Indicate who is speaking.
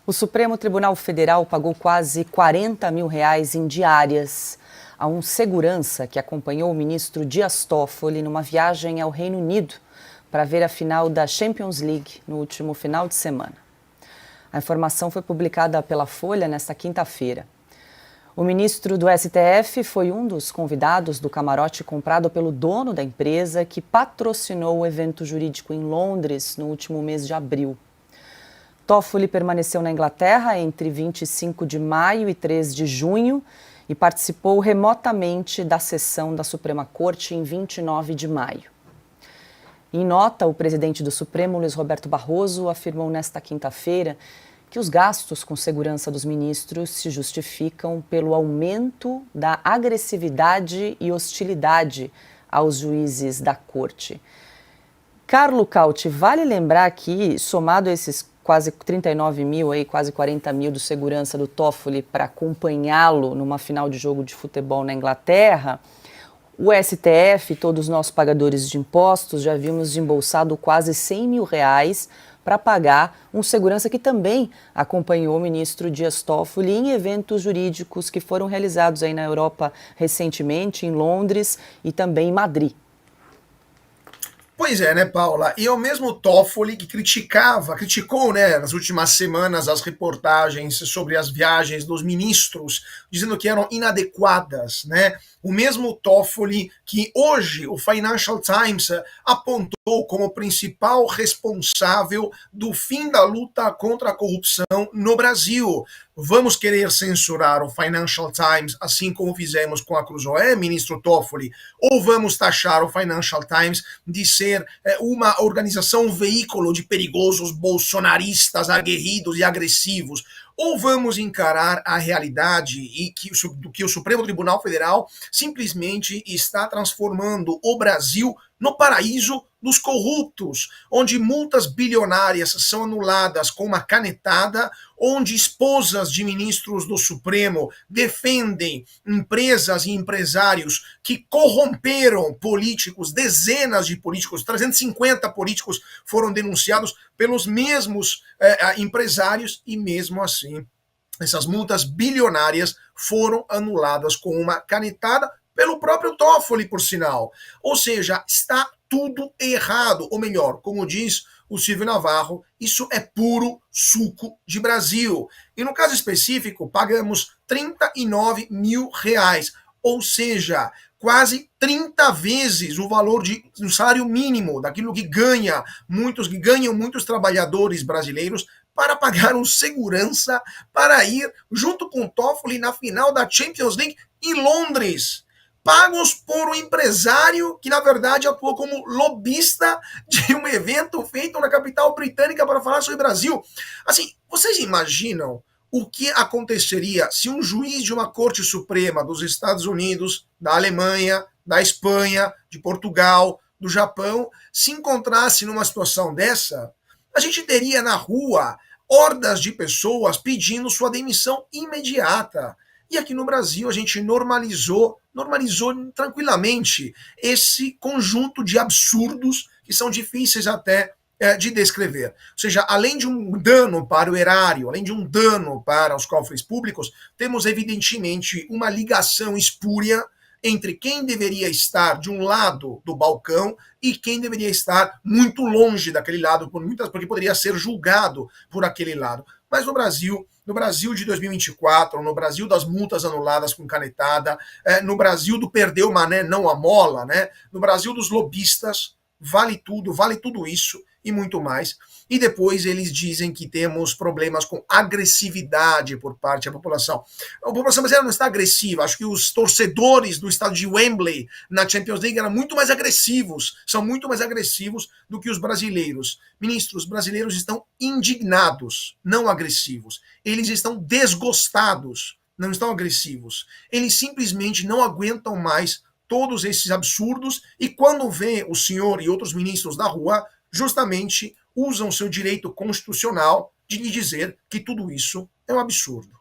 Speaker 1: O Supremo Tribunal Federal pagou quase R$ 40 mil em diárias a um segurança que acompanhou o ministro Dias Toffoli numa viagem ao Reino Unido para ver a final da Champions League no último final de semana. A informação foi publicada pela Folha nesta quinta-feira. O ministro do STF foi um dos convidados do camarote comprado pelo dono da empresa que patrocinou o evento jurídico em Londres no último mês de abril. Toffoli permaneceu na Inglaterra entre 25 de maio e 3 de junho e participou remotamente da sessão da Suprema Corte em 29 de maio. Em nota, o presidente do Supremo, Luiz Roberto Barroso, afirmou nesta quinta-feira que os gastos com segurança dos ministros se justificam pelo aumento da agressividade e hostilidade aos juízes da Corte. Carlo Cauti, vale lembrar que, somado a esses quase 39 mil, quase 40 mil do segurança do Toffoli para acompanhá-lo numa final de jogo de futebol na Inglaterra, o STF, todos nós pagadores de impostos, já havíamos desembolsado quase R$ 100 mil para pagar um segurança que também acompanhou o ministro Dias Toffoli em eventos jurídicos que foram realizados aí na Europa recentemente, em Londres e também em Madrid.
Speaker 2: Pois é, né, Paula? E é o mesmo Toffoli que criticou, né, nas últimas semanas as reportagens sobre as viagens dos ministros, dizendo que eram inadequadas, né? O mesmo Toffoli que hoje o Financial Times apontou como principal responsável do fim da luta contra a corrupção no Brasil. Vamos querer censurar o Financial Times, assim como fizemos com a Cruzoé, ministro Toffoli, ou vamos taxar o Financial Times de ser uma organização, um veículo de perigosos bolsonaristas aguerridos e agressivos? Ou vamos encarar a realidade e do que o Supremo Tribunal Federal simplesmente está transformando o Brasil no paraíso dos corruptos, onde multas bilionárias são anuladas com uma canetada, onde esposas de ministros do Supremo defendem empresas e empresários que corromperam políticos, dezenas de políticos, 350 políticos foram denunciados pelos mesmos empresários e mesmo assim essas multas bilionárias foram anuladas com uma canetada pelo próprio Toffoli, por sinal. Ou seja, está tudo errado. Ou melhor, como diz o Silvio Navarro, isso é puro suco de Brasil. E no caso específico, pagamos R$ 39 mil. Ou seja, quase 30 vezes o valor do salário mínimo, daquilo que ganham muitos trabalhadores brasileiros, para pagar um segurança para ir junto com o Toffoli na final da Champions League em Londres, pagos por um empresário que, na verdade, atuou como lobista de um evento feito na capital britânica para falar sobre o Brasil. Assim, vocês imaginam o que aconteceria se um juiz de uma Corte Suprema dos Estados Unidos, da Alemanha, da Espanha, de Portugal, do Japão, se encontrasse numa situação dessa? A gente teria na rua hordas de pessoas pedindo sua demissão imediata. E aqui no Brasil a gente normalizou tranquilamente esse conjunto de absurdos que são difíceis até de descrever. Ou seja, além de um dano para o erário, além de um dano para os cofres públicos, temos evidentemente uma ligação espúria entre quem deveria estar de um lado do balcão e quem deveria estar muito longe daquele lado, porque poderia ser julgado por aquele lado. Mas no Brasil de 2024, no Brasil das multas anuladas com canetada, no Brasil do perdeu mané, não a mola, né? No Brasil dos lobistas, vale tudo isso e muito mais. E depois eles dizem que temos problemas com agressividade por parte da população. A população brasileira não está agressiva. Acho que os torcedores do estado de Wembley na Champions League eram muito mais agressivos, são muito mais agressivos do que os brasileiros. Ministros, os brasileiros estão indignados, não agressivos. Eles estão desgostados, não estão agressivos. Eles simplesmente não aguentam mais todos esses absurdos e quando vê o senhor e outros ministros na rua, justamente usam seu direito constitucional de lhe dizer que tudo isso é um absurdo.